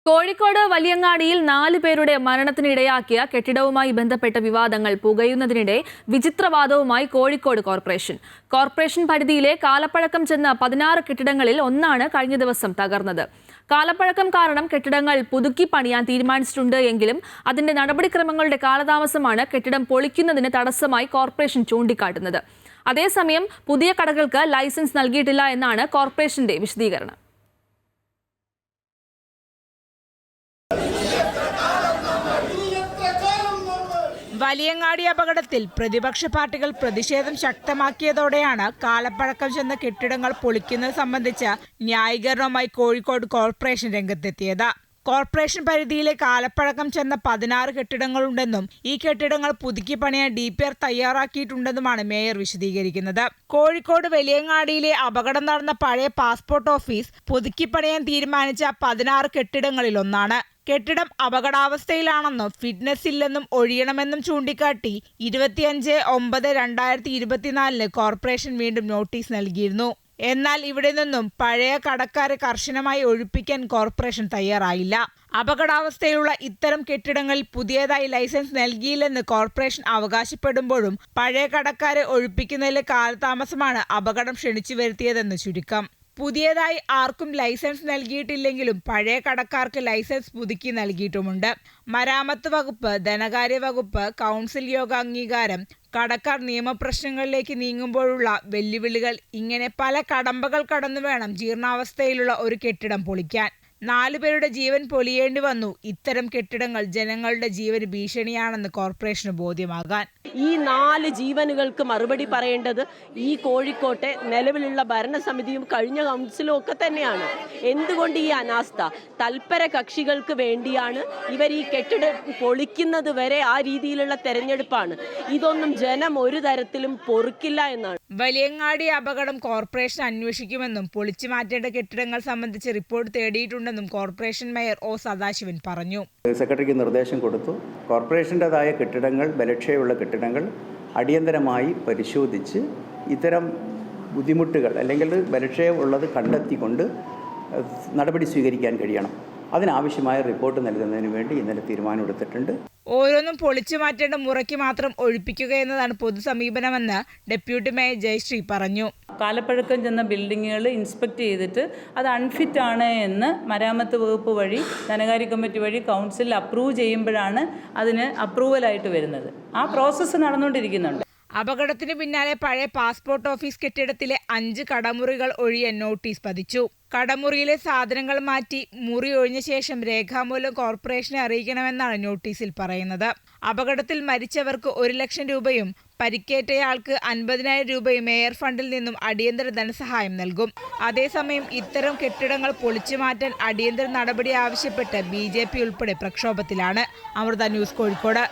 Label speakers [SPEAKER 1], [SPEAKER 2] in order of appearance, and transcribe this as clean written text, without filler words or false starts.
[SPEAKER 1] കോഴിക്കോട് വലിയങ്ങാടിയിൽ 4 പേരുടെ മരണത്തിനിടയാക്കിയ കെട്ടിടവുമായി ബന്ധപ്പെട്ട വിവാദങ്ങൾ പുകയുന്നതിനിടെ വിചിത്രവാദവുമായി കോഴിക്കോട് കോർപ്പറേഷൻ. കോർപ്പറേഷൻ പരിധിയിലെ കാലപ്പഴക്കം ചെന്ന 16 കെട്ടിടങ്ങളിൽ ഒന്നാണ് കഴിഞ്ഞ ദിവസം തകർന്നത്. കാലപ്പഴക്കം കാരണം കെട്ടിടങ്ങൾ പുതുക്കി പണിയാൻ തീരുമാനിച്ചിട്ടുണ്ട് എങ്കിലും അതിന്റെ നടപടിക്രമങ്ങളുടെ കാലതാമസമാണ് കെട്ടിടം പൊളിക്കുന്നതിന് തടസ്സമായി കോർപ്പറേഷൻ ചൂണ്ടിക്കാട്ടുന്നത്. അതേസമയം പുതിയ കടകൾക്ക് ലൈസൻസ് നൽകിയിട്ടില്ല എന്നാണ് കോർപ്പറേഷന്റെ വിശദീകരണം.
[SPEAKER 2] വലിയങ്ങാടി അപകടത്തിൽ പ്രതിപക്ഷ പാർട്ടികൾ പ്രതിഷേധം ശക്തമാക്കിയതോടെയാണ് കാലപ്പഴക്കം ചെന്ന കെട്ടിടങ്ങൾ പൊളിക്കുന്നത് സംബന്ധിച്ച ന്യായീകരണവുമായി കോഴിക്കോട് കോർപ്പറേഷൻ രംഗത്തെത്തിയത്. കോർപ്പറേഷൻ പരിധിയിലെ കാലപ്പഴക്കം ചെന്ന 16 കെട്ടിടങ്ങളുണ്ടെന്നും ഈ കെട്ടിടങ്ങൾ പുതുക്കി പണിയാൻ DPR തയ്യാറാക്കിയിട്ടുണ്ടെന്നുമാണ് മേയർ വിശദീകരിക്കുന്നത്. കോഴിക്കോട് വലിയങ്ങാടിയിലെ അപകടം നടന്ന പഴയ പാസ്പോർട്ട് ഓഫീസ് പുതുക്കി പണിയാൻ തീരുമാനിച്ച 16 കെട്ടിടങ്ങളിൽ ഒന്നാണ്. കെട്ടിടം അപകടാവസ്ഥയിലാണെന്നും ഫിറ്റ്നസ് ഇല്ലെന്നും ഒഴിയണമെന്നും ചൂണ്ടിക്കാട്ടി 25/9/2024 കോർപ്പറേഷൻ വീണ്ടും നോട്ടീസ് നൽകിയിരുന്നു. എന്നാൽ ഇവിടെ നിന്നും പഴയ കടക്കാരെ കർശനമായി ഒഴിപ്പിക്കാൻ കോർപ്പറേഷൻ തയ്യാറായില്ല. അപകടാവസ്ഥയിലുള്ള ഇത്തരം കെട്ടിടങ്ങളിൽ പുതിയതായി ലൈസൻസ് നൽകിയില്ലെന്ന് കോർപ്പറേഷൻ അവകാശപ്പെടുമ്പോഴും പഴയ കടക്കാരെ ഒഴിപ്പിക്കുന്നതിലെ കാലതാമസമാണ് അപകടം ക്ഷണിച്ചു വരുത്തിയതെന്ന് ചുരുക്കം. പുതിയതായി ആർക്കും ലൈസൻസ് നൽകിയിട്ടില്ലെങ്കിലും പഴയ കടക്കാർക്ക് ലൈസൻസ് പുതുക്കി നൽകിയിട്ടുമുണ്ട്. മരാമത്ത് വകുപ്പ്, ധനകാര്യ വകുപ്പ്, കൗൺസിൽ യോഗ അംഗീകാരം, കടക്കാർ നിയമപ്രശ്നങ്ങളിലേക്ക് നീങ്ങുമ്പോഴുള്ള വെല്ലുവിളികൾ, ഇങ്ങനെ പല കടമ്പകൾ കടന്നു വേണം ജീർണാവസ്ഥയിലുള്ള ഒരു കെട്ടിടം പൊളിക്കാൻ. 4 പേരുടെ ജീവൻ പൊലിയേണ്ടി വന്നു. ഇത്തരം കെട്ടിടങ്ങൾ ജനങ്ങളുടെ ജീവന് ഭീഷണിയാണെന്ന് കോർപ്പറേഷന് ബോധ്യമാകാൻ.
[SPEAKER 3] ഈ 4 ജീവനുകൾക്ക് മറുപടി പറയേണ്ടത് ഈ കോഴിക്കോട്ടെ നിലവിലുള്ള ഭരണസമിതിയും കഴിഞ്ഞ കൗൺസിലും ഒക്കെ തന്നെയാണ്. എന്തുകൊണ്ട് ഈ അനാസ്ഥ? തൽപര കക്ഷികൾക്ക് വേണ്ടിയാണ് ഇവർ ഈ കെട്ടിടം പൊളിക്കുന്നത് വരെ ആ രീതിയിലുള്ള തെരഞ്ഞെടുപ്പാണ്. ഇതൊന്നും ജനം ഒരു തരത്തിലും പൊറുക്കില്ല എന്നാണ്.
[SPEAKER 2] വലിയങ്ങാടി അപകടം കോർപ്പറേഷൻ അന്വേഷിക്കുമെന്നും പൊളിച്ചു മാറ്റേണ്ട കെട്ടിടങ്ങൾ സംബന്ധിച്ച് റിപ്പോർട്ട് തേടിയിട്ടുണ്ടെന്നും കോർപ്പറേഷൻ മേയർ ഒ സദാശിവൻ പറഞ്ഞു.
[SPEAKER 4] സെക്രട്ടറിക്ക് നിർദ്ദേശം കൊടുത്തു. കോർപ്പറേഷൻ്റെതായ കെട്ടിടങ്ങൾ, ബലക്ഷയമുള്ള കെട്ടിടങ്ങൾ അടിയന്തരമായി പരിശോധിച്ച് ഇത്തരം ബുദ്ധിമുട്ടുകൾ അല്ലെങ്കിൽ ബലക്ഷയം ഉള്ളത് കണ്ടെത്തിക്കൊണ്ട് നടപടി സ്വീകരിക്കാൻ കഴിയണം. അതിനാവശ്യമായ റിപ്പോർട്ട് നൽകുന്നതിന് വേണ്ടി ഇന്നലെ തീരുമാനമെടുത്തിട്ടുണ്ട്.
[SPEAKER 2] ഓരോന്നും പൊളിച്ചു മാറ്റേണ്ട മുറയ്ക്ക് മാത്രം ഒഴിപ്പിക്കുക എന്നതാണ് പൊതുസമീപനമെന്ന് ഡെപ്യൂട്ടി മേയർ ജയശ്രീ പറഞ്ഞു.
[SPEAKER 5] കാലപ്പഴക്കം ചെന്ന ബിൽഡിങ്ങുകൾ ഇൻസ്പെക്ട് ചെയ്തിട്ട് അത് അൺഫിറ്റ് ആണ് എന്ന് മരാമത്ത് വകുപ്പ് വഴി, ധനകാര്യ കമ്മിറ്റി വഴി കൗൺസിൽ അപ്രൂവ് ചെയ്യുമ്പോഴാണ് അതിന് അപ്രൂവലായിട്ട് വരുന്നത്. ആ പ്രോസസ്സ് നടന്നുകൊണ്ടിരിക്കുന്നുണ്ട്.
[SPEAKER 2] അപകടത്തിന് പിന്നാലെ പഴയ പാസ്പോർട്ട് ഓഫീസ് കെട്ടിടത്തിലെ 5 കടമുറികൾ ഒഴിയാൻ നോട്ടീസ് പതിച്ചു. കടമുറിയിലെ സാധനങ്ങൾ മാറ്റി മുറി ഒഴിഞ്ഞ ശേഷം രേഖാമൂലം കോർപ്പറേഷനെ അറിയിക്കണമെന്നാണ് നോട്ടീസിൽ പറയുന്നത്. അപകടത്തിൽ മരിച്ചവർക്ക് 1 ലക്ഷം രൂപയും പരിക്കേറ്റയാൾക്ക് 50,000 രൂപയും മേയർ ഫണ്ടിൽ നിന്നും അടിയന്തര ധനസഹായം നൽകും. അതേസമയം ഇത്തരം കെട്ടിടങ്ങൾ പൊളിച്ചു മാറ്റാൻ അടിയന്തര നടപടി ആവശ്യപ്പെട്ട് BJP ഉൾപ്പെടെ പ്രക്ഷോഭത്തിലാണ്. അമൃത ന്യൂസ്, കോഴിക്കോട്.